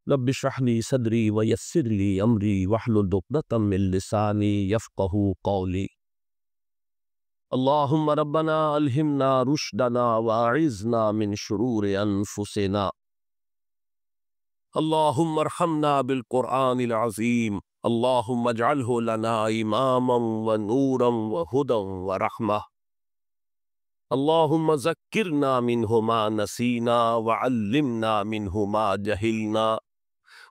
رب اشرح لي صدري ويسر لي امري واحلل عقدة من لساني يفقهوا قولي. اللهم ربنا الهمنا رشدنا واعذنا من شرور انفسنا. اللهم ارحمنا بالقرآن العظيم. اللهم اجعله لنا اماما ونورا وهدى ورحمة. اللهم ذكرنا منه ما نسينا وعلمنا منه ما جهلنا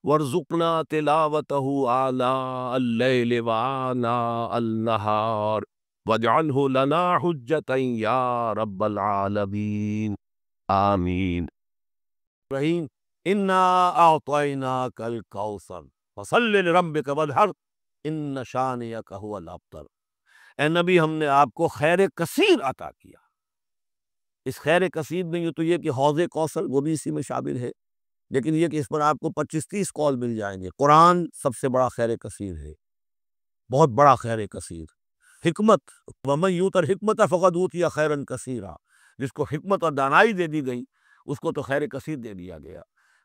وارزقنا تلاوته آناء الليل وآناء النهار واجعله لنا حجة يا رب العالمين آمین. رحیم انا اعطیناک الکوثر فصل لربک وانحر ان شانئک هو الابتر۔ اے نبی، ہم نے آپ کو خیر کثیر عطا کیا۔ اس خیر کثیر میں یہ تو یہ کہ حوض کوثر وہ بھی اسی میں شامل ہے، لیکن یہ کہ اس پر آپ کو 25-30 قول مل جائیں گے۔ قرآن سب سے بڑا خیر کثیر ہے، بہت بڑا خیر کثیر۔ حکمت، ومن یؤت الحکمت فقد اوتی خیرا کثیرا، جس کو حکمت اور دانائی دے دی گئی اس کو تو خیر کثیر دے دیا گیا۔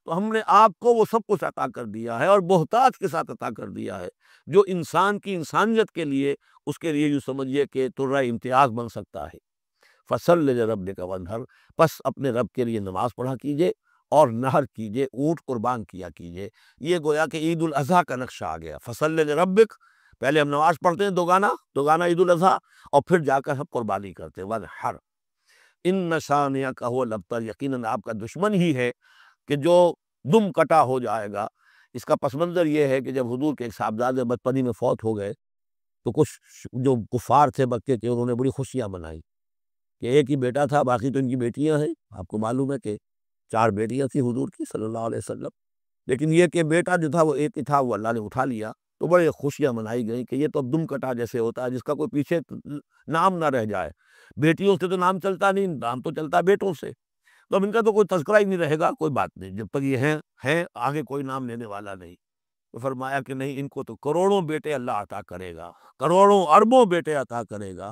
تو ہم نے آپ کو وہ سب کچھ عطا کر دیا ہے، اور بہتات کے ساتھ عطا کر دیا ہے، جو انسان کی انسانیت کے لیے، اس کے لیے یوں سمجھیے کہ ترہ امتیاز بن سکتا ہے۔ فصل لربک وانحر، پس اپنے رب کے لیے نماز پڑھا کیجئے اور نحر کیجئے، اونٹ قربان کیا کیجئے۔ یہ گویا کہ عید الاضحیٰ کا نقشہ آ گیا۔ فصل لربک، پہلے ہم نماز پڑھتے ہیں دوگانہ عید الاضحیٰ، اور پھر جا کر ہم قربانی کرتے ہیں۔ وانحر ان شانئک هو الابتر، یقیناً آپ کا دشمن ہی ہے کہ جو دم کٹا ہو جائے گا۔ اس کا پس منظر یہ ہے کہ جب حضور کے ایک صاحبزادے بچپنی میں فوت ہو گئے تو کچھ جو کفار تھے مکے کے، انہوں نے بڑی خوشیاں منائی کہ ایک ہی بیٹا تھا، باقی تو ان کی بیٹیاں ہیں۔ آپ کو معلوم ہے کہ 4 بیٹیاں تھیں حضور کی صلی اللہ علیہ وسلم، لیکن یہ کہ بیٹا جو تھا وہ ایک ہی تھا، وہ اللہ نے اٹھا لیا، تو بڑے خوشیاں منائی گئیں کہ یہ تو اب دم کٹا جیسے ہوتا ہے، جس کا کوئی پیچھے نام نہ رہ جائے۔ بیٹیوں سے تو نام چلتا نہیں، نام تو چلتا ہے بیٹوں سے، تو اب ان کا تو کوئی تذکرہ ہی نہیں رہے گا۔ کوئی بات نہیں، جب تک یہ ہیں آگے کوئی نام لینے والا نہیں۔ تو فرمایا کہ نہیں، ان کو تو کروڑوں بیٹے اللہ عطا کرے گا، کروڑوں اربوں بیٹے عطا کرے گا۔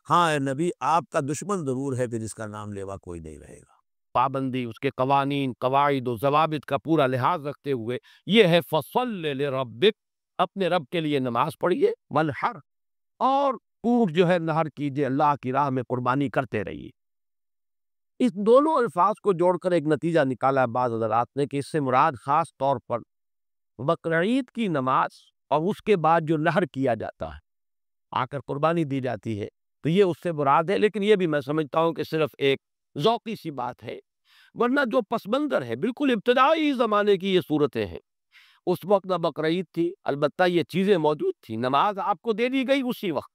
ہاں اے نبی، آپ کا دشمن ضرور ہے کہ جس کا نام لیوا کوئی نہیں رہے گا۔ پابندی، اس کے قوانین، قواعد و ضوابط کا پورا لحاظ رکھتے ہوئے یہ ہے فصل لربک، اپنے رب کے لیے نماز پڑھیے، وانحر، اور اونٹ جو ہے نحر کیجئے، اللہ کی راہ میں قربانی کرتے رہیے۔ اس دونوں الفاظ کو جوڑ کر ایک نتیجہ نکالا ہے بعض حضرات نے کہ اس سے مراد خاص طور پر بقرعید کی نماز اور اس کے بعد جو نحر کیا جاتا ہے، آ کر قربانی دی جاتی ہے، تو یہ اس سے مراد ہے۔ لیکن یہ بھی میں سمجھتا ہوں کہ صرف ایک ذوقی سی بات ہے، ورنہ جو پس منظر ہے بالکل ابتدائی زمانے کی یہ صورتیں ہیں۔ اس وقت نہ بقرعید تھی، البتہ یہ چیزیں موجود تھیں، نماز آپ کو دے دی گئی اسی وقت،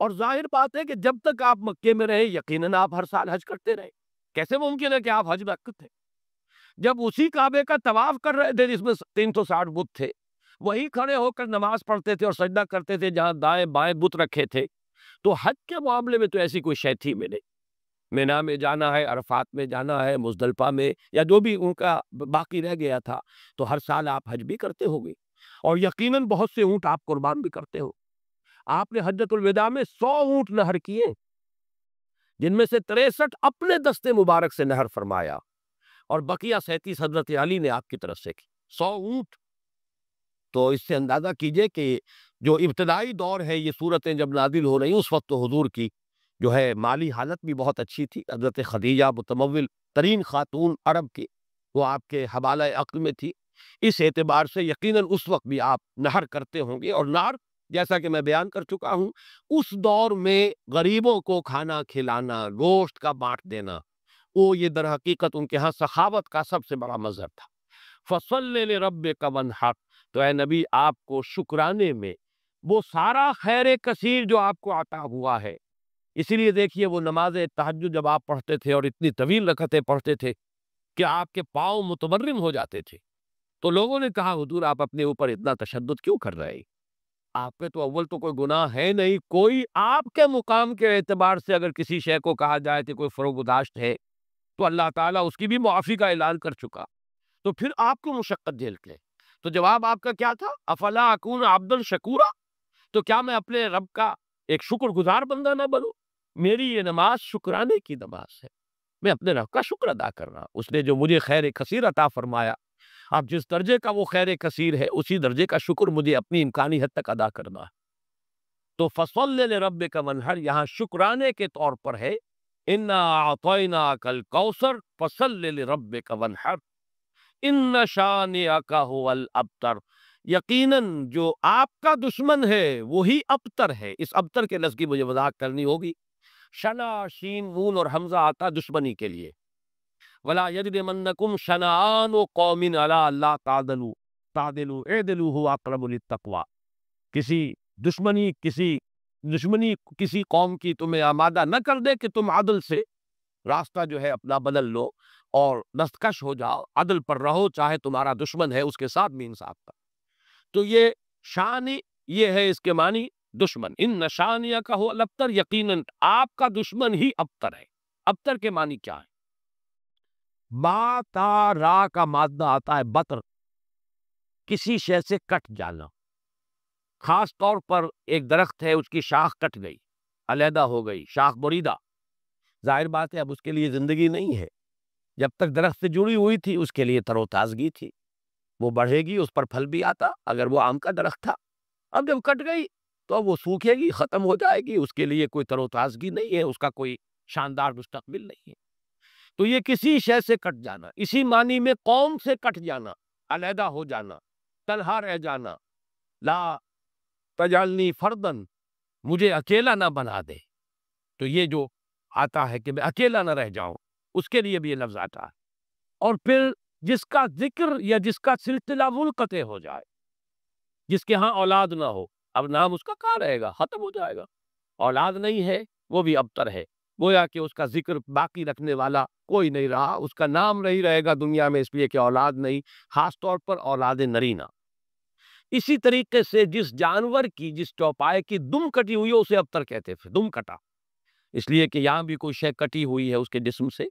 اور ظاہر بات ہے کہ جب تک آپ مکے میں رہے یقیناً آپ ہر سال حج کرتے رہے۔ کیسے ممکن ہے کہ آپ حج میں تھے جب اسی کعبے کا طواف کر رہے تھے جس میں 360 بت تھے، وہی کھڑے ہو کر نماز پڑھتے تھے اور سجدہ کرتے تھے جہاں دائیں بائیں بت رکھے تھے؟ تو حج کے معاملے میں تو ایسی کوئی شے تھی میں نہیں۔ مینا میں جانا ہے، عرفات میں جانا ہے، مزدلفہ میں، یا جو بھی ان کا باقی رہ گیا تھا، تو ہر سال آپ حج بھی کرتے ہو گے، اور یقیناً بہت سے اونٹ آپ قربان بھی کرتے ہو۔ آپ نے حجۃ الوداع میں 100 اونٹ نحر کیے، جن میں سے 63 اپنے دستے مبارک سے نحر فرمایا، اور بقیہ 37 حضرت علی نے آپ کی طرف سے کی۔ 100 اونٹ! تو اس سے اندازہ کیجئے کہ جو ابتدائی دور ہے، یہ صورتیں جب نازل ہو رہی اس وقت تو حضور کی جو ہے مالی حالت بھی بہت اچھی تھی۔ حضرت خدیجہ متمول ترین خاتون عرب کی، وہ آپ کے حوالہ عقل میں تھی، اس اعتبار سے یقیناً اس وقت بھی آپ نحر کرتے ہوں گے۔ اور نحر، جیسا کہ میں بیان کر چکا ہوں، اس دور میں غریبوں کو کھانا کھلانا، گوشت کا بانٹ دینا، وہ یہ در حقیقت ان کے ہاں سخاوت کا سب سے بڑا مظہر تھا۔ فصل لربک وانحر، تو اے نبی آپ کو شکرانے میں وہ سارا خیر کثیر جو آپ کو عطا ہوا ہے، اسی لیے دیکھیے وہ نماز تہجد جب آپ پڑھتے تھے اور اتنی طویل رکعتیں پڑھتے تھے کہ آپ کے پاؤں متورم ہو جاتے تھے، تو لوگوں نے کہا حضور آپ اپنے اوپر اتنا تشدد کیوں کر رہے ہیں؟ آپ پہ تو اول تو کوئی گناہ ہے نہیں، کوئی آپ کے مقام کے اعتبار سے اگر کسی شے کو کہا جائے کہ کوئی فروگزاشت ہے تو اللہ تعالیٰ اس کی بھی معافی کا اعلان کر چکا، تو پھر آپ کو مشقت جھیلتے ہیں۔ تو جواب آپ کا کیا تھا؟ افلا اکون عبدا شکورا، تو کیا میں اپنے رب کا ایک شکر گزار بندہ نہ بنوں؟ میری یہ نماز شکرانے کی نماز ہے، میں اپنے رب کا شکر ادا کر رہا ہوں، اس نے جو مجھے خیر کثیر عطا فرمایا۔ اب جس درجے کا وہ خیر کثیر ہے اسی درجے کا شکر مجھے اپنی امکانی حد تک ادا کرنا ہے۔ تو فصل لربک ونحر یہاں شکرانے کے طور پر ہے، انا اعطیناک الکوثر فصل لربک ونحر ان شانئک هو الابتر، یقیناً جو آپ کا دشمن ہے وہی ابتر ہے۔ اس ابتر کے لفظ کی مجھے وضاحت کرنی ہوگی۔ شنا، شین، نون اور حمزہ آتا دشمنی کے لیے۔ ولا یجرمنکم شنآن قوم علی اللہ تعدلوا تعدلوا اعدلوا هو اقرب للتقوی، دشمنی کسی قوم کی تمہیں آمادہ نہ کر دے کہ تم عدل سے راستہ جو ہے اپنا بدل لو اور دستکش ہو جاؤ، عدل پر رہو، چاہے تمہارا دشمن ہے اس کے ساتھ بھی انصاف کا۔ تو یہ شان، یہ ہے اس کے معنی دشمن۔ ان شانیہ کا ہو الابتر، یقیناً آپ کا دشمن ہی ابتر ہے۔ ابتر کے معنی کیا ہے؟ با تا را کا مادہ آتا ہے بطر، کسی شے سے کٹ جانا۔ خاص طور پر ایک درخت ہے، اس کی شاخ کٹ گئی، علیحدہ ہو گئی، شاخ بریدہ، ظاہر بات ہے اب اس کے لیے زندگی نہیں ہے۔ جب تک درخت سے جڑی ہوئی تھی اس کے لیے تر و تازگی تھی، وہ بڑھے گی، اس پر پھل بھی آتا اگر وہ آم کا درخت تھا۔ اب جب کٹ گئی تو اب وہ سوکھے گی، ختم ہو جائے گی، اس کے لیے کوئی تر و تازگی نہیں ہے، اس کا کوئی شاندار مستقبل نہیں ہے۔ تو یہ کسی شے سے کٹ جانا، اسی معنی میں قوم سے کٹ جانا، علیحدہ ہو جانا، تنہا رہ جانا۔ لا تجعلنی فردن، مجھے اکیلا نہ بنا دے۔ تو یہ جو آتا ہے کہ میں اکیلا نہ رہ جاؤں، اس کے لیے بھی یہ لفظ آتا ہے۔ اور پھر جس کا ذکر یا جس کا سلسلہ منقطع ہو جائے، جس کے ہاں اولاد نہ ہو، اب نام اس کا کہاں رہے گا، ختم ہو جائے گا، اولاد نہیں ہے، وہ بھی ابتر ہے۔ گویا کہ اس کا ذکر باقی رکھنے والا کوئی نہیں رہا، اس کا نام نہیں رہے گا دنیا میں، اس لیے کہ اولاد نہیں، خاص طور پر اولاد نرینہ۔ اسی طریقے سے جس جانور کی، جس چوپائے کی دم کٹی ہوئی ہے اسے ابتر کہتے تھے، دم کٹا، اس لیے کہ یہاں بھی کوئی شے کٹی ہوئی ہے اس کے جسم سے۔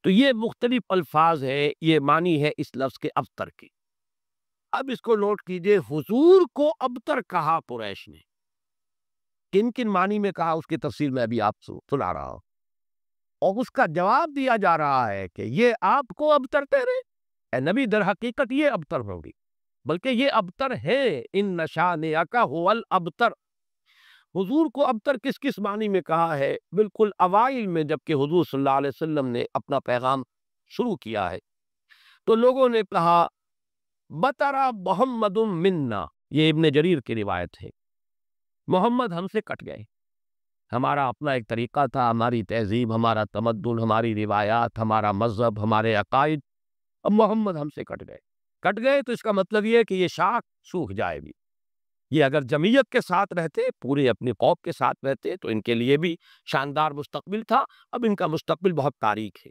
تو یہ مختلف الفاظ ہے، یہ معنی ہے اس لفظ کے ابتر کی۔ اب اس کو نوٹ کیجئے، حضور کو ابتر کہا قریش نے، کن کن معنی میں کہا اس کی تفصیل میں ابھی آپ سنا رہا ہوں، اور اس کا جواب دیا جا رہا ہے کہ یہ آپ کو ابتر ٹھہرے، اے نبی در حقیقت یہ ابتر ہوگی، بلکہ یہ ابتر ہے، ان شانئک هو الابتر۔ حضور کو ابتر کس کس معنی میں کہا ہے؟ بالکل اوائل میں جب کہ حضور صلی اللہ علیہ وسلم نے اپنا پیغام شروع کیا ہے تو لوگوں نے کہا بطرا محمد منا، یہ ابن جریر کی روایت ہے، محمد ہم سے کٹ گئے، ہمارا اپنا ایک طریقہ تھا، ہماری تہذیب، ہمارا تمدن، ہماری روایات، ہمارا مذہب، ہمارے عقائد، اب محمد ہم سے کٹ گئے۔ کٹ گئے تو اس کا مطلب یہ ہے کہ یہ شاخ سوکھ جائے گی۔ یہ اگر جمعیت کے ساتھ رہتے، پورے اپنی قوم کے ساتھ رہتے تو ان کے لیے بھی شاندار مستقبل تھا، اب ان کا مستقبل بہت تاریک ہے۔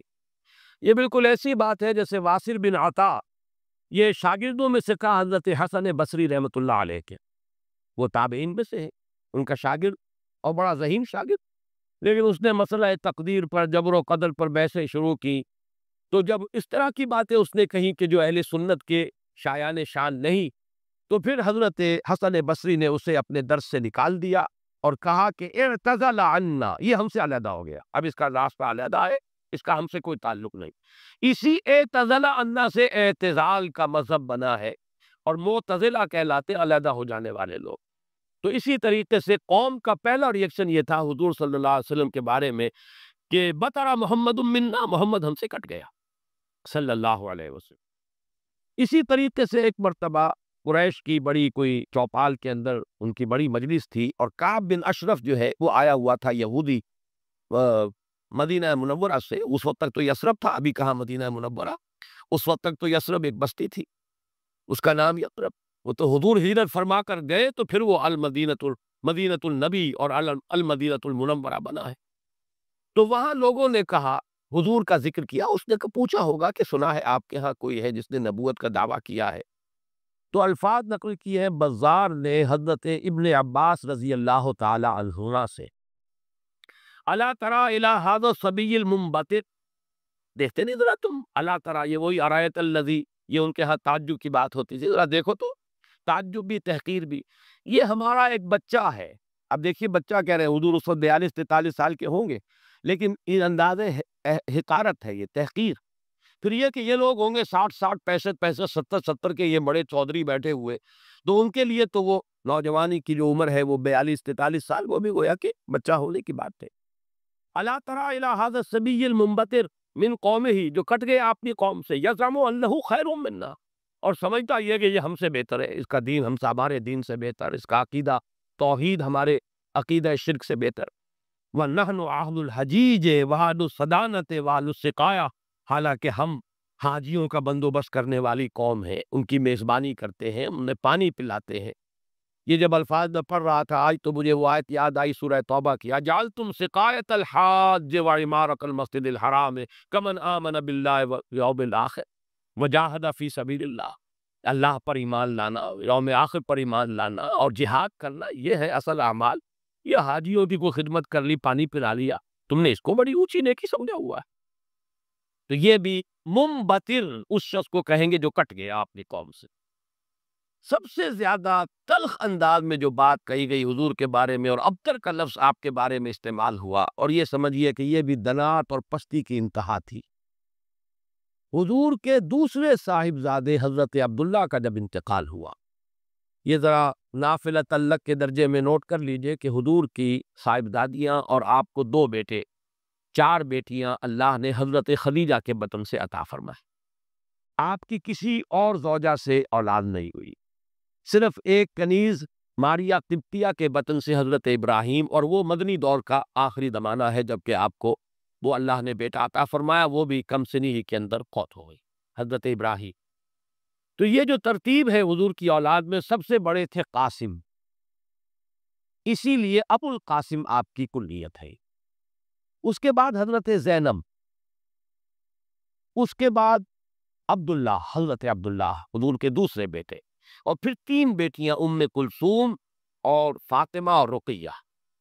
یہ بالکل ایسی بات ہے جیسے واصل بن عطا، یہ شاگردوں میں سے کہا حضرت حسن بصری رحمۃ اللہ علیہ کے، وہ تابعین میں سے ہے، ان کا شاگرد اور بڑا ذہین شاگرد، لیکن اس نے مسئلہ تقدیر پر، جبر و قدر پر بحثیں شروع کی، تو جب اس طرح کی باتیں اس نے کہیں کہ جو اہل سنت کے شایان شان نہیں، تو پھر حضرت حسن بصری نے اسے اپنے درس سے نکال دیا اور کہا کہ اعتزل عنا، یہ ہم سے علیحدہ ہو گیا، اب اس کا راستہ علیحدہ ہے، اس کا ہم سے کوئی تعلق نہیں۔ اسی اعتزل عنا سے اعتزال کا مذہب بنا ہے، اور معتزلہ کہلاتے علیحدہ ہو جانے والے لوگ۔ تو اسی طریقے سے قوم کا پہلا ریئیکشن یہ تھا حضور صلی اللہ علیہ وسلم کے بارے میں کہ بطرا محمد منا، محمد ہم سے کٹ گیا صلی اللہ علیہ وسلم۔ اسی طریقے سے ایک مرتبہ قریش کی بڑی کوئی چوپال کے اندر ان کی بڑی مجلس تھی، اور کعب بن اشرف جو ہے وہ آیا ہوا تھا، یہودی، مدینہ منورہ سے، اس وقت تک تو یثرب تھا، ابھی کہاں مدینہ منورہ، اس وقت تک تو یثرب ایک بستی تھی، اس کا نام یثرب، وہ تو حضور ہجرت فرما کر گئے تو پھر وہ مدینۃ النبی اور المدینۃ المنورہ بنا ہے۔ تو وہاں لوگوں نے کہا، حضور کا ذکر کیا، اس نے پوچھا ہوگا کہ سنا ہے آپ کے ہاں کوئی ہے جس نے نبوت کا دعویٰ کیا ہے، تو الفاظ نقل کیے ہیں بزار نے حضرت ابن عباس رضی اللہ تعالی عنہما سے، الا تری الی ھذا الصبی المنبتر، دیکھتے نہیں ذرا تم، الا تری، یہ وہی ارایت الذی، یہ ان کے ہاں تعجب کی بات ہوتی تھی، ذرا دیکھو تو، تعجب بھی تحقیر بھی، یہ ہمارا ایک بچہ ہے۔ اب دیکھیے بچہ کہہ رہے ہیں، حضور اس وقت 42-43 سال کے ہوں گے، لیکن یہ انداز حقارت ہے، یہ تحقیر، پھر یہ کہ یہ لوگ ہوں گے 60 65 65 70 کے یہ بڑے چودھری بیٹھے ہوئے، تو ان کے لیے تو وہ نوجوانی کی جو عمر ہے وہ 42 43 سال، وہ بھی گویا کہ بچہ ہونے کی بات ہے۔ الا تری الی ھذا الصبی المنبتر من قومہ، جو کٹ گیا اپنی قوم سے، یزعم انہ خیر منا، اور سمجھتا یہ کہ یہ ہم سے بہتر ہے، اس کا دین ہم سے، ہمارے دین سے بہتر، اس کا عقیدہ توحید ہمارے عقیدہ شرک سے بہتر۔ وَنَحْنُ أَهْلُ الْحَجِيجِ وَأَهْلُ الصَّدَانَةِ وَأَهْلُ السِّقَایَةِ، حالانکہ ہم حاجیوں کا بندوبست کرنے والی قوم ہے، ان کی میزبانی کرتے ہیں، انہیں پانی پلاتے ہیں۔ یہ جب الفاظ میں پڑھ رہا تھا آج تو مجھے وہ آیت یاد آئی سورہ توبہ کی، اجعلتم سقایۃ الحاج وعمارۃ المسجد الحرام کمن آمن باللہ والیوم الآخر وجاہد فی سبیل اللہ۔ اللہ پر ایمان لانا، یوم آخر پر ایمان لانا اور جہاد کرنا، یہ ہے اصل اعمال۔ یہ حاجیوں کی کوئی خدمت کر لی، پانی پلا لیا، تم نے اس کو بڑی اونچی نیکی سمجھا ہوا ہے؟ تو یہ بھی منبتر اس شخص کو کہیں گے جو کٹ گیا اپنی قوم سے۔ سب سے زیادہ تلخ انداز میں جو بات کہی گئی حضور کے بارے میں، اور ابتر کا لفظ آپ کے بارے میں استعمال ہوا، اور یہ سمجھیے کہ یہ بھی دنات اور پستی کی انتہا تھی۔ حضور کے دوسرے صاحبزادے حضرت عبداللہ کا جب انتقال ہوا، یہ ذرا نافلہ تعلق کے درجے میں نوٹ کر لیجئے کہ حضور کی صاحبزادیاں اور آپ کو 2 بیٹے، 4 بیٹیاں اللہ نے حضرت خدیجہ کے بطن سے عطا فرمائے۔ آپ کی کسی اور زوجہ سے اولاد نہیں ہوئی، صرف ایک کنیز ماریا قبطیہ کے بطن سے حضرت ابراہیم، اور وہ مدنی دور کا آخری زمانہ ہے جبکہ آپ کو وہ اللہ نے بیٹا عطا فرمایا، وہ بھی کم سنی ہی کے اندر فوت ہو گئی، حضرت ابراہیم۔ تو یہ جو ترتیب ہے حضور کی اولاد میں، سب سے بڑے تھے قاسم، اسی لیے ابو القاسم آپ کی کلیت ہے۔ اس کے بعد حضرت زینب، اس کے بعد عبداللہ، حضرت عبداللہ حضور کے دوسرے بیٹے، اور پھر 3 بیٹیاں ام کلثوم اور فاطمہ اور رقیہ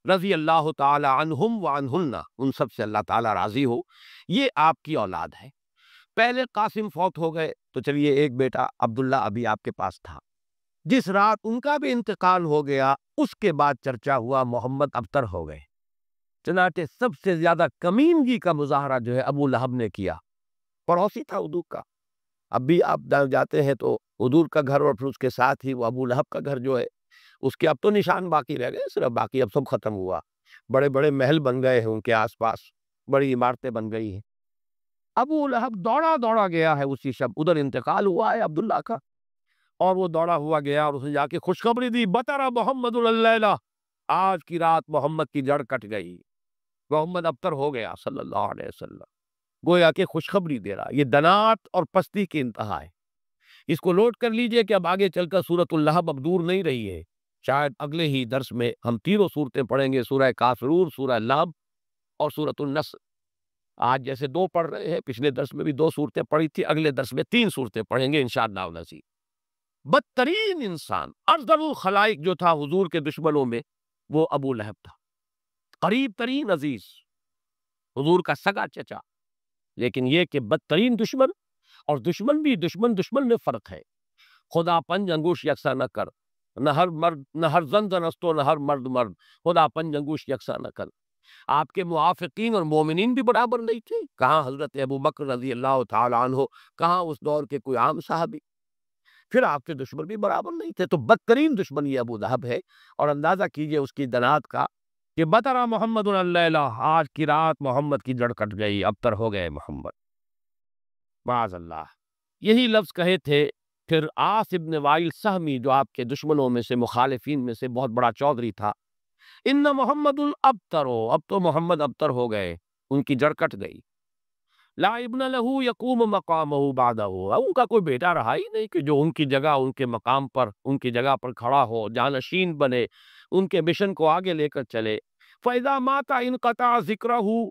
رضی اللہ تعالی عنہم وعنہن، ان سب سے اللہ تعالی راضی ہو۔ یہ آپ کی اولاد ہے۔ پہلے قاسم فوت ہو گئے تو چلیے ایک بیٹا عبداللہ ابھی آپ کے پاس تھا، جس رات ان کا بھی انتقال ہو گیا اس کے بعد چرچا ہوا محمد ابتر ہو گئے۔ چنانچہ سب سے زیادہ کمینگی کا مظاہرہ جو ہے ابو لہب نے کیا، پڑوسی تھا حضور کا۔ اب بھی آپ جاتے ہیں تو حضور کا گھر اور پھر اس کے ساتھ ہی وہ ابو لہب کا گھر جو ہے، اس کے اب تو نشان باقی رہ گئے، صرف باقی اب سب ختم ہوا، بڑے بڑے محل بن گئے ہیں ان کے آس پاس، بڑی عمارتیں بن گئی ہیں۔ ابو لہب دوڑا دوڑا گیا ہے اسی شب، ادھر انتقال ہوا ہے عبداللہ کا، اور وہ دوڑا ہوا گیا اور اسے جا کے خوشخبری دی، بطر محمد اللیلہ، آج کی رات محمد کی جڑ کٹ گئی، محمد ابتر ہو گیا صلی اللہ علیہ وسلم، گویا کہ خوشخبری دے رہا۔ یہ دنات اور پستی کی انتہا ہے۔ اس کو نوٹ کر لیجئے کہ اب آگے چل کر سورۃ اللہب اب دور نہیں رہی ہے، شاید اگلے ہی درس میں ہم 3 صورتیں پڑھیں گے، سورہ کافرون، سورہ لہب اور سورۃ النصر۔ آج جیسے 2 پڑھ رہے ہیں، پچھلے درس میں بھی 2 صورتیں پڑھی تھی، اگلے درس میں 3 صورتیں پڑھیں گے انشاءاللہ نصیب۔ بدترین انسان، ارذل الخلائق جو تھا حضور کے دشمنوں میں، وہ ابو لہب تھا، قریب ترین عزیز، حضور کا سگا چچا، لیکن یہ کہ بدترین دشمن، اور دشمن بھی دشمن میں فرق ہے۔ خدا پنج انگوش یکساں نہ کر، نہ ہر زن زن است و نہ ہر مرد مرد، خدا پنج انگوش یکساں نہ کر۔ آپ کے موافقین اور مومنین بھی برابر نہیں تھے، کہاں حضرت ابو بکر رضی اللہ تعالی عنہ، کہاں اس دور کے کوئی عام صحابی، پھر آپ کے دشمن بھی برابر نہیں تھے۔ تو بدترین دشمن یہ ابو لہب ہے، اور اندازہ کیجئے اس کی دنات کا کہ بطر محمد اللیلہ، آج کی رات محمد کی جڑ کٹ گئی، ابتر ہو گئے محمد، معاذ اللہ۔ یہی لفظ کہے تھے پھر عاص ابن وائل سہمی، جو آپ کے دشمنوں میں سے، مخالفین میں سے بہت بڑا چودھری تھا، ان محمد الابتر، اب تو محمد ابتر ہو گئے، ان کی جڑ کٹ گئی۔ لا ابن لہ یقوم مقامہ بعدہ، ان کا کوئی بیٹا رہا ہی نہیں کہ جو ان کی جگہ، ان کے مقام پر، ان کی جگہ پر کھڑا ہو، جانشین بنے، ان کے مشن کو آگے لے کر چلے۔ فَإِذَا مَاتَ انقطع ذِكْرَهُ،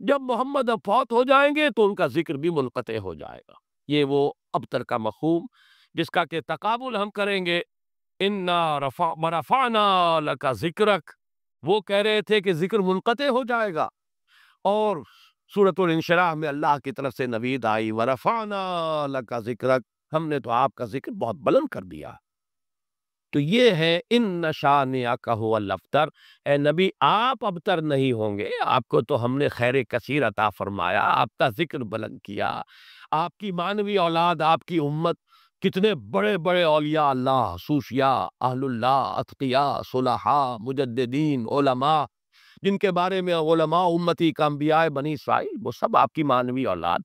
جب محمد اب فوت ہو جائیں گے تو ان کا ذکر بھی منقطع ہو جائے گا۔ یہ وہ ابتر کا مفہوم جس کا کہ تقابل ہم کریں گے، اِنَّا رَفَعْنَا لَكَ ذِكْرَكَ، وہ کہہ رہے تھے کہ ذکر منقطع ہو جائے گا، اور سورۃ الانشراح میں اللہ کی طرف سے نوید آئی، وَرَفَعْنَا لَكَ ذِكْرَكَ، ہم نے تو آپ کا ذکر بہت بلند کر دیا۔ تو یہ ہے اِنَّ شَانِئَكَ هُوَ الْأَبْتَرُ، اے نبی آپ ابتر نہیں ہوں گے، آپ کو تو ہم نے خیر کثیر عطا فرمایا، آپ کا ذکر بلند کیا، آپ کی مانوی اولاد، آپ کی امت، کتنے بڑے بڑے اولیاء اللہ، صوفیاء، اہل اللہ، اتقیاء، صلحاء، مجددین، علماء، جن کے بارے میں علماء امتی کا انبیاء بنی اسرائیل، وہ سب آپ کی مانوی اولاد۔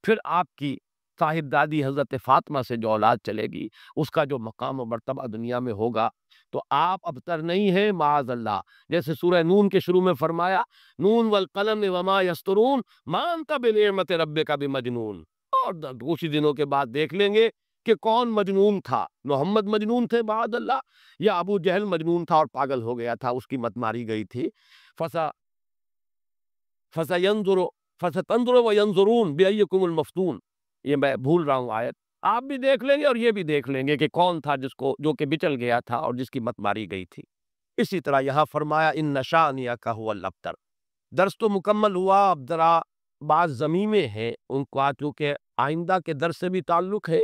پھر آپ کی صاحب دادی حضرت فاطمہ سے جو اولاد چلے گی، اس کا جو مقام و مرتبہ دنیا میں ہوگا، تو آپ ابتر نہیں ہیں معاذ اللہ۔ جیسے سورہ نون کے شروع میں فرمایا، نون والقلم وما یسطرون ما انت بنعمت ربک بمجنون۔ اور کچھ ہی دنوں کے بعد دیکھ لیں گے کہ کون مجنون تھا، محمد مجنون تھے معاذ اللہ، یا ابو جہل مجنون تھا اور پاگل ہو گیا تھا، اس کی مت ماری گئی تھی۔ فَسَيَنْظُرُ فَسَتَنْظُرُ وَيَنْظُرُونَ بِأَيِّكُمُ الْمَفْتُونُ۔ یہ میں بھول رہا ہوں آیت، آپ بھی دیکھ لیں گے اور یہ بھی دیکھ لیں گے کہ کون تھا جو کہ بچل گیا تھا اور جس کی مت ماری گئی تھی۔ اسی طرح یہاں فرمایا اِنَّ شَانِئَكَ هُوَ الْأَبْتَرُ۔ درس تو مکمل ہوا، اب ذرا بعض ضمیمیں ہیں، ان کو چونکہ آئندہ کے درس سے بھی تعلق ہے،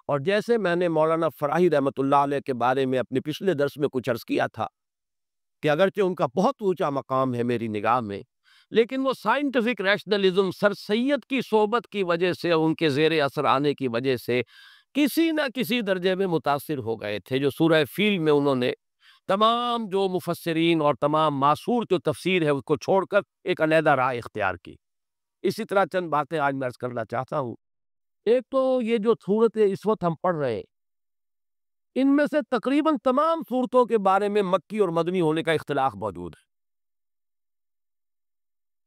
اور جیسے میں نے مولانا فراہی رحمۃ اللہ علیہ کے بارے میں اپنے پچھلے درس میں کچھ عرض کیا تھا کہ اگرچہ ان کا بہت اونچا مقام ہے میری نگاہ میں، لیکن وہ سائنٹیفک ریشنلزم سر سید کی صحبت کی وجہ سے، ان کے زیر اثر آنے کی وجہ سے کسی نہ کسی درجے میں متاثر ہو گئے تھے، جو سورہ فیل میں انہوں نے تمام جو مفسرین اور تمام معصور جو تفسیر ہے اس کو چھوڑ کر ایک علیحدہ رائے اختیار کی۔ اسی طرح چند باتیں آج میں عرض کرنا چاہتا ہوں۔ ایک تو یہ جو صورتیں اس وقت ہم پڑھ رہے ہیں، ان میں سے تقریباً تمام صورتوں کے بارے میں مکی اور مدنی ہونے کا اختلاف موجود ہے،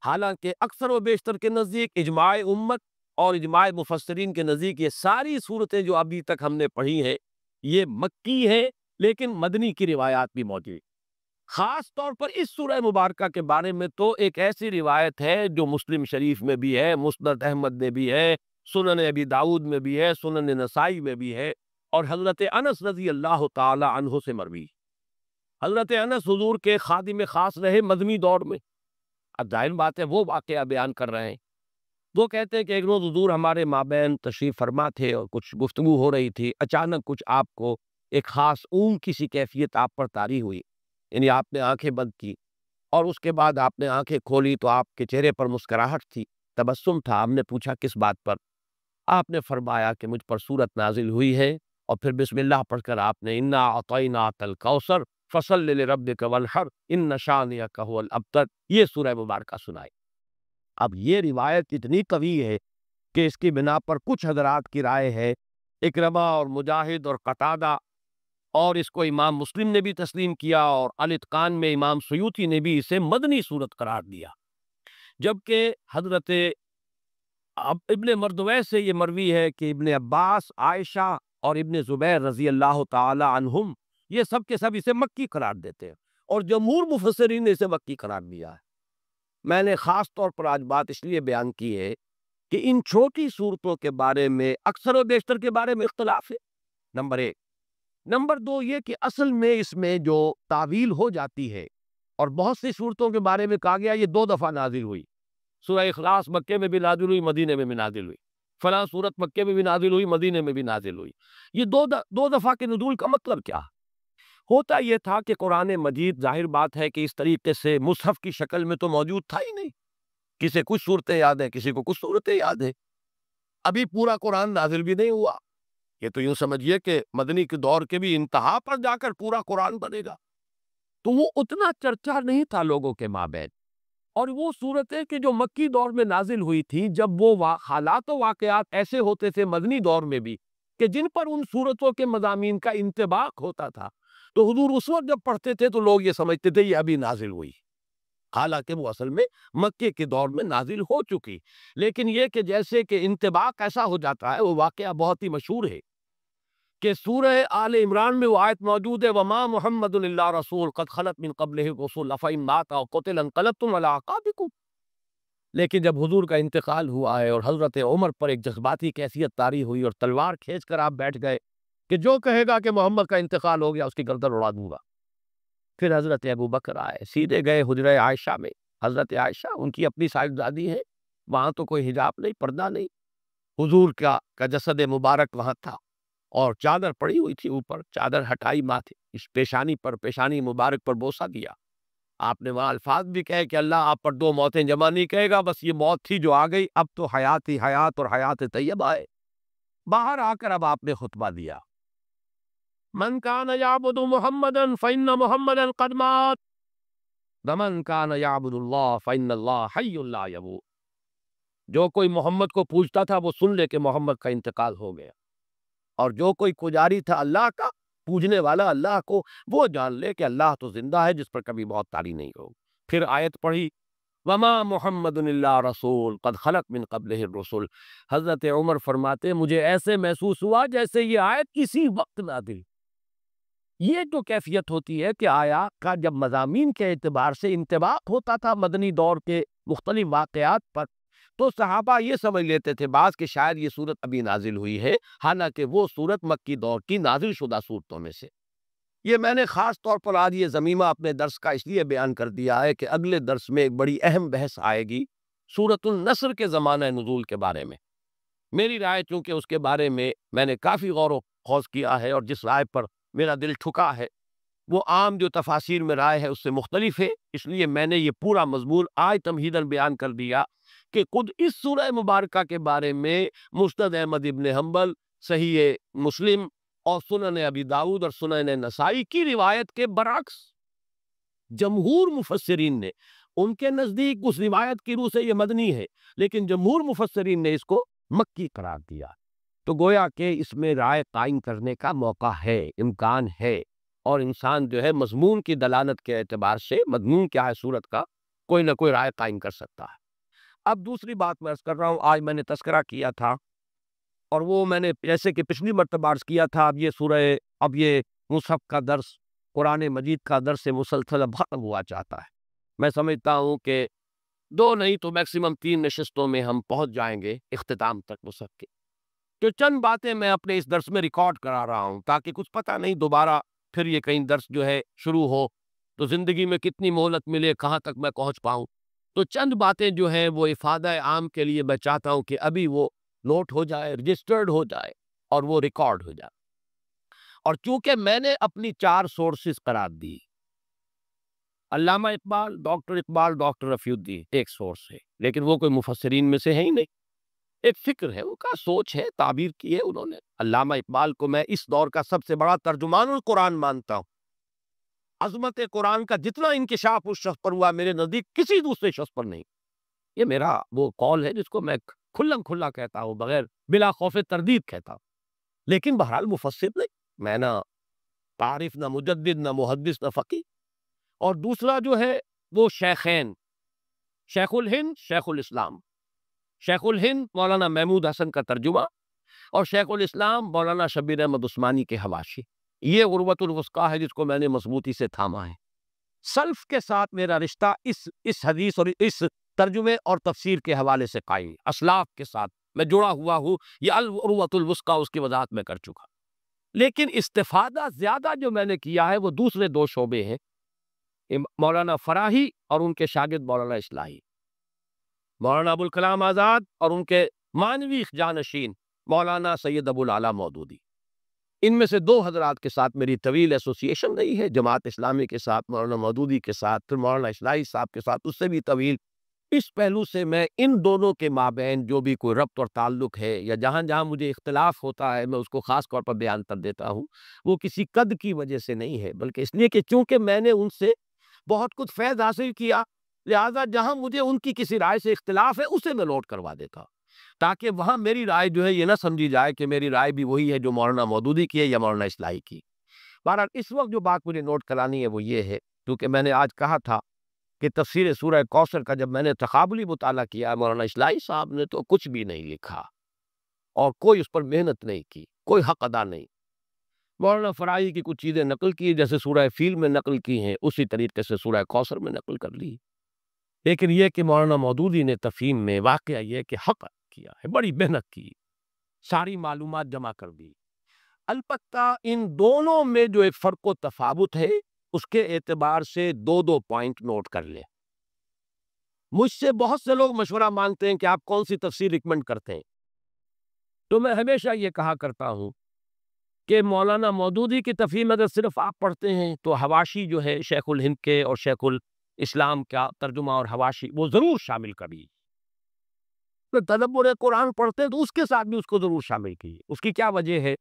حالانکہ اکثر و بیشتر کے نزدیک اجماع امت اور اجماع مفسرین کے نزدیک یہ ساری صورتیں جو ابھی تک ہم نے پڑھی ہیں یہ مکی ہیں، لیکن مدنی کی روایات بھی موجود ہیں۔ خاص طور پر اس سورہ مبارکہ کے بارے میں تو ایک ایسی روایت ہے جو مسلم شریف میں بھی ہے، مسند احمد میں بھی ہے، سنن ابی داؤد میں بھی ہے، سنن نسائی میں بھی ہے، اور حضرت انس رضی اللہ تعالی عنہ سے مروی۔ حضرت انس حضور کے خادم خاص رہے مدنی دور میں۔ اب ظاہر بات ہے وہ واقعہ بیان کر رہے ہیں۔ وہ کہتے ہیں کہ ایک روز حضور ہمارے مابین تشریف فرما تھے اور کچھ گفتگو ہو رہی تھی، اچانک کچھ آپ کو ایک خاص اونگ کی سی کیفیت آپ پر طاری ہوئی، یعنی آپ نے آنکھیں بند کی اور اس کے بعد آپ نے آنکھیں کھولی تو آپ کے چہرے پر مسکراہٹ تھی، تبسم تھا۔ ہم نے پوچھا کس بات پر؟ آپ نے فرمایا کہ مجھ پر سورت نازل ہوئی ہے، اور پھر بسم اللہ پڑھ کر آپ نے انا اعطیناک الکوثر فصل لربک وانحر ان شانئک هو الابتر، یہ سورہ مبارکہ سنائی۔ اب یہ روایت اتنی قوی ہے کہ اس کی بنا پر کچھ حضرات کی رائے ہے، اکرمہ اور مجاہد اور قتادہ، اور اس کو امام مسلم نے بھی تسلیم کیا، اور الاتقان میں امام سیوطی نے بھی اسے مدنی صورت قرار دیا، جبکہ حضرت ابن مردویہ سے یہ مروی ہے کہ ابن عباس، عائشہ اور ابن زبیر رضی اللہ تعالی عنہم یہ سب کے سب اسے مکی قرار دیتے ہیں، اور جمہور مفسرین نے اسے مکی قرار دیا ہے۔ میں نے خاص طور پر آج بات اس لیے بیان کی ہے کہ ان چھوٹی صورتوں کے بارے میں اکثر و بیشتر کے بارے میں اختلاف ہے، نمبر ایک۔ نمبر دو یہ کہ اصل میں اس میں جو تعویل ہو جاتی ہے، اور بہت سی صورتوں کے بارے میں کہا گیا یہ 2 دفعہ نازل ہوئی، سورہ اخلاص مکے میں بھی نازل ہوئی، مدینے میں بھی نازل ہوئی، فلاں صورت مکے میں بھی نازل ہوئی، مدینے میں بھی نازل ہوئی۔ یہ دو دفعہ کے نزول کا مطلب کیا ہوتا؟ یہ تھا کہ قرآن مجید ظاہر بات ہے کہ اس طریقے سے مصحف کی شکل میں تو موجود تھا ہی نہیں، کسی کچھ صورتیں یاد ہیں، کسی کو کچھ صورتیں یاد ہیں، ابھی پورا قرآن نازل بھی نہیں ہوا۔ یہ تو یوں سمجھیے کہ مدنی کے دور کے بھی انتہا پر جا کر پورا قرآن بنے گا، تو وہ اتنا چرچا نہیں تھا لوگوں کے مابین۔ اور وہ صورتیں کہ جو مکی دور میں نازل ہوئی تھی، جب وہ حالات و واقعات ایسے ہوتے تھے مدنی دور میں بھی کہ جن پر ان صورتوں کے مضامین کا انطباق ہوتا تھا، تو حضور اس وقت جب پڑھتے تھے تو لوگ یہ سمجھتے تھے یہ ابھی نازل ہوئی، حالانکہ وہ اصل میں مکے کے دور میں نازل ہو چکی۔ لیکن یہ کہ جیسے کہ انطباق ایسا ہو جاتا ہے، وہ واقعہ بہت ہی مشہور ہے کہ سورہ آل عمران میں وہ آیت موجود ہے وَمَا مُحَمَّدٌ إِلَّا رَسُولٌ قَدْ خَلَتْ مِن قَبْلِهِ الرُّسُلُ أَفَإِن مَاتَ أَوْ قُتِلَ انقلبتم عَلَىٰ أَعْقَابِكُمْ۔ لیکن جب حضور کا انتقال ہوا ہے اور حضرت عمر پر ایک جذباتی کیفیت طاری ہوئی اور تلوار کھینچ کر آپ بیٹھ گئے کہ جو کہے گا کہ محمد کا انتقال ہو گیا اس کی گردن اڑا دوں گا، پھر حضرت ابو بکر آئے، سیدھے گئے حجرہ عائشہ میں۔ حضرت عائشہ ان کی اپنی صاحبزادی ہے، وہاں تو کوئی حجاب نہیں، پردہ نہیں، حضور کا جسد مبارک وہاں تھا، اور چادر پڑی ہوئی تھی اوپر، چادر ہٹائی ماتھے، اس پیشانی مبارک پر بوسہ دیا، آپ نے وہاں الفاظ بھی کہے کہ اللہ آپ پر 2 موتیں جمع نہیں کہے گا، بس یہ موت تھی جو آ گئی، اب تو حیات ہی حیات اور حیات طیبہ ہے۔ باہر آ کر اب آپ نے خطبہ دیا، من کان یعبد محمدا فإن محمدا قد مات ومن کان یعبد اللہ فإن اللہ حی لا یموت۔ جو کوئی محمد کو پوجتا تھا وہ سن لے کہ محمد کا انتقال ہو گیا، اور جو کوئی پجاری تھا اللہ کا، پوجنے والا اللہ کو، وہ جان لے کہ اللہ تو زندہ ہے جس پر کبھی موت طاری نہیں ہوگی۔ پھر آیت پڑھی، وما محمد الا رسول قد خلق من قبلہ الرسل۔ حضرت عمر فرماتے مجھے ایسے محسوس ہوا جیسے یہ آیت کسی وقت نازل۔ یہ جو کیفیت ہوتی ہے کہ آیات کا جب مضامین کے اعتبار سے انطباق ہوتا تھا مدنی دور کے مختلف واقعات پر، تو صحابہ یہ سمجھ لیتے تھے بعض کہ شاید یہ صورت ابھی نازل ہوئی ہے، حالانکہ وہ صورت مکی دور کی نازل شدہ صورتوں میں سے۔ یہ میں نے خاص طور پر آج یہ ضمیمہ اپنے درس کا اس لیے بیان کر دیا ہے کہ اگلے درس میں ایک بڑی اہم بحث آئے گی سورۃ النصر کے زمانہ نزول کے بارے میں۔ میری رائے چونکہ اس کے بارے میں نے کافی غور و خوض کیا ہے، اور جس رائے پر میرا دل ٹھکا ہے وہ عام جو تفاسیر میں رائے ہے اس سے مختلف ہے، اس لیے میں نے یہ پورا مضمون آج تمہیداً بیان کر دیا کہ خود اس سورہ مبارکہ کے بارے میں مسند احمد ابن حنبل، صحیح مسلم اور سنن ابی داؤد اور سنن نسائی کی روایت کے برعکس جمہور مفسرین نے، ان کے نزدیک اس روایت کی روح سے یہ مدنی ہے، لیکن جمہور مفسرین نے اس کو مکی قرار دیا۔ تو گویا کہ اس میں رائے قائم کرنے کا موقع ہے، امکان ہے، اور انسان جو ہے مضمون کی دلالت کے اعتبار سے مضمون کیا ہے صورت کا کوئی نہ کوئی رائے قائم کر سکتا ہے۔ اب دوسری بات میں عرض کر رہا ہوں، آج میں نے تذکرہ کیا تھا، اور وہ میں نے جیسے کہ پچھلی مرتبہ عرض کیا تھا، اب یہ مصحف کا درس، قرآن مجید کا درس مسلسل اب ختم ہوا چاہتا ہے۔ میں سمجھتا ہوں کہ 2 نہیں تو میکسیمم 3 نشستوں میں ہم پہنچ جائیں گے اختتام تک مصحف کے۔ تو چند باتیں میں اپنے اس درس میں ریکارڈ کرا رہا ہوں تاکہ کچھ پتہ نہیں دوبارہ پھر یہ کہیں درس جو ہے شروع ہو تو زندگی میں کتنی مہلت ملے، کہاں تک میں پہنچ پاؤں۔ تو چند باتیں جو ہیں وہ افادہ عام کے لیے میں چاہتا ہوں کہ ابھی وہ نوٹ ہو جائے، رجسٹرڈ ہو جائے اور وہ ریکارڈ ہو جائے۔ اور چونکہ میں نے اپنی 4 سورسز قرار دی، علامہ اقبال، ڈاکٹر رفیع الدین ایک سورس ہے، لیکن وہ کوئی مفسرین میں سے ہے ہی نہیں، ایک فکر ہے، ان کا سوچ ہے، تعبیر کی ہے انہوں نے۔ علامہ اقبال کو میں اس دور کا سب سے بڑا ترجمان القرآن مانتا ہوں۔ عظمت قرآن کا جتنا انکشاف اس شخص پر ہوا میرے نزدیک کسی دوسرے شخص پر نہیں۔ یہ میرا وہ قول ہے جس کو میں کھلم کھلا کہتا ہوں، بغیر بلا خوف تردید کہتا ہوں۔ لیکن بہرحال مفسر نہیں، میں نہ عارف، نہ مجدد، نہ محدث، نہ فقیہ۔ اور دوسرا جو ہے وہ شیخین، شیخ الہند، شیخ الاسلام۔ شیخ الہند مولانا محمود حسن کا ترجمہ، اور شیخ الاسلام مولانا شبیر احمد عثمانی کے حواشی۔ یہ عروۃ الوثقیٰ ہے جس کو میں نے مضبوطی سے تھاما ہے۔ سلف کے ساتھ میرا رشتہ اس حدیث اور اس ترجمے اور تفسیر کے حوالے سے قائم، اسلاف کے ساتھ میں جڑا ہوا ہوں، یہ عروۃ الوثقیٰ اس کی وضاحت میں کر چکا۔ لیکن استفادہ زیادہ جو میں نے کیا ہے وہ دوسرے 2 شعبے ہیں، مولانا فراہی اور ان کے شاگرد مولانا اصلاحی، مولانا ابوالکلام آزاد اور ان کے معنوی جانشین مولانا سید ابو العلا مودودی۔ ان میں سے 2 حضرات کے ساتھ میری طویل ایسوسیشن رہی ہے، جماعت اسلامی کے ساتھ مولانا مودودی کے ساتھ، پھر مولانا اصلاحی صاحب کے ساتھ اس سے بھی طویل۔ اس پہلو سے میں ان دونوں کے مابین جو بھی کوئی ربط اور تعلق ہے یا جہاں جہاں مجھے اختلاف ہوتا ہے میں اس کو خاص طور پر بیان کر دیتا ہوں، وہ کسی قد کی وجہ سے نہیں ہے، بلکہ اس لیے کہ چونکہ میں نے ان سے بہت کچھ فیض حاصل کیا، لہٰذا جہاں مجھے ان کی کسی رائے سے اختلاف ہے اسے میں نوٹ کروا دیتا ہوں، تاکہ وہاں میری رائے جو ہے یہ نہ سمجھی جائے کہ میری رائے بھی وہی ہے جو مولانا مودودی کی ہے یا مولانا اصلاحی کی۔ بہرحال اس وقت جو بات مجھے نوٹ کرانی ہے وہ یہ ہے، کیونکہ میں نے آج کہا تھا کہ تفسیر سورہ کوثر کا جب میں نے تقابلی مطالعہ کیا، مولانا اصلاحی صاحب نے تو کچھ بھی نہیں لکھا اور کوئی اس پر محنت نہیں کی، کوئی حق ادا نہیں۔ مولانا فراہی کی کچھ چیزیں نقل کی، جیسے سورہ فیل میں نقل کی ہیں اسی طریقے سے سورہ کوثر میں نقل کر لی، لیکن یہ کہ مولانا مودودی نے تفہیم میں واقعہ یہ کہ حق کیا ہے، بڑی محنت کی، ساری معلومات جمع کر دی۔ البتہ ان دونوں میں جو ایک فرق و تفاوت ہے اس کے اعتبار سے 2 پوائنٹ نوٹ کر لیں۔ مجھ سے بہت سے لوگ مشورہ مانگتے ہیں کہ آپ کون سی تفسیر ریکمنڈ کرتے ہیں، تو میں ہمیشہ یہ کہا کرتا ہوں کہ مولانا مودودی کی تفہیم اگر صرف آپ پڑھتے ہیں تو حواشی جو ہے شیخ الہند کے اور شیخ اسلام کا ترجمہ اور حواشی وہ ضرور شامل کری۔ تو تدبر قرآن پڑھتے تو اس کے ساتھ بھی اس کو ضرور شامل کیجیے۔ اس کی کیا وجہ ہے؟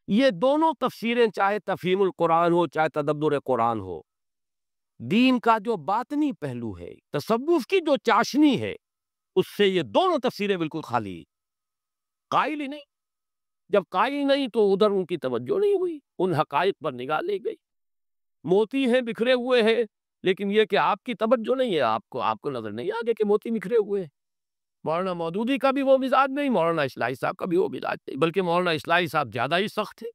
یہ دونوں تفسیریں، چاہے تفہیم القرآن ہو چاہے تدبر قرآن ہو، دین کا جو باطنی پہلو ہے، تصوف کی جو چاشنی ہے، اس سے یہ دونوں تفسیریں بالکل خالی ہیں، قائل ہی نہیں۔ جب قائل نہیں تو ادھر ان کی توجہ نہیں ہوئی، ان حقائق پر نگاہ لے گئی۔ موتی ہیں بکھرے ہوئے ہیں، لیکن یہ کہ آپ کی توجہ نہیں ہے، آپ کو نظر نہیں آگے کہ موتی بکھرے ہوئے ہیں۔ مولانا مودودی کا بھی وہ مزاج نہیں، مولانا اصلاحی صاحب کا بھی وہ مزاج نہیں، بلکہ مولانا اصلاحی صاحب زیادہ ہی سخت ہے۔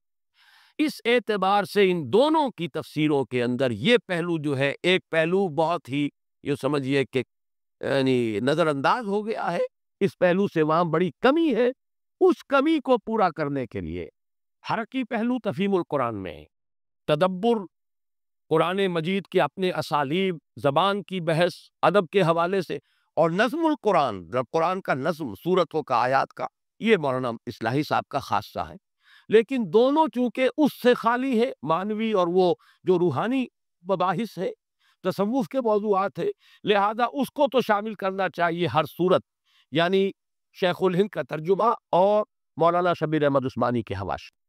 اس اعتبار سے ان دونوں کی تفسیروں کے اندر یہ پہلو جو ہے، ایک پہلو بہت ہی یہ سمجھیے کہ یعنی نظر انداز ہو گیا ہے، اس پہلو سے وہاں بڑی کمی ہے۔ اس کمی کو پورا کرنے کے لیے حرکی پہلو تفہیم القرآن میں ہے، تدبر قرآن مجید کے اپنے اسالیب، زبان کی بحث، ادب کے حوالے سے، اور نظم القرآن، قرآن کا نظم، سورتوں کا، آیات کا، یہ مولانا اصلاحی صاحب کا خاصہ ہے۔ لیکن دونوں چونکہ اس سے خالی ہے، معنوی اور وہ جو روحانی مباحث ہے، تصوف کے موضوعات ہے، لہذا اس کو تو شامل کرنا چاہیے ہر صورت، یعنی شیخ الہند کا ترجمہ اور مولانا شبیر احمد عثمانی کے حواشی۔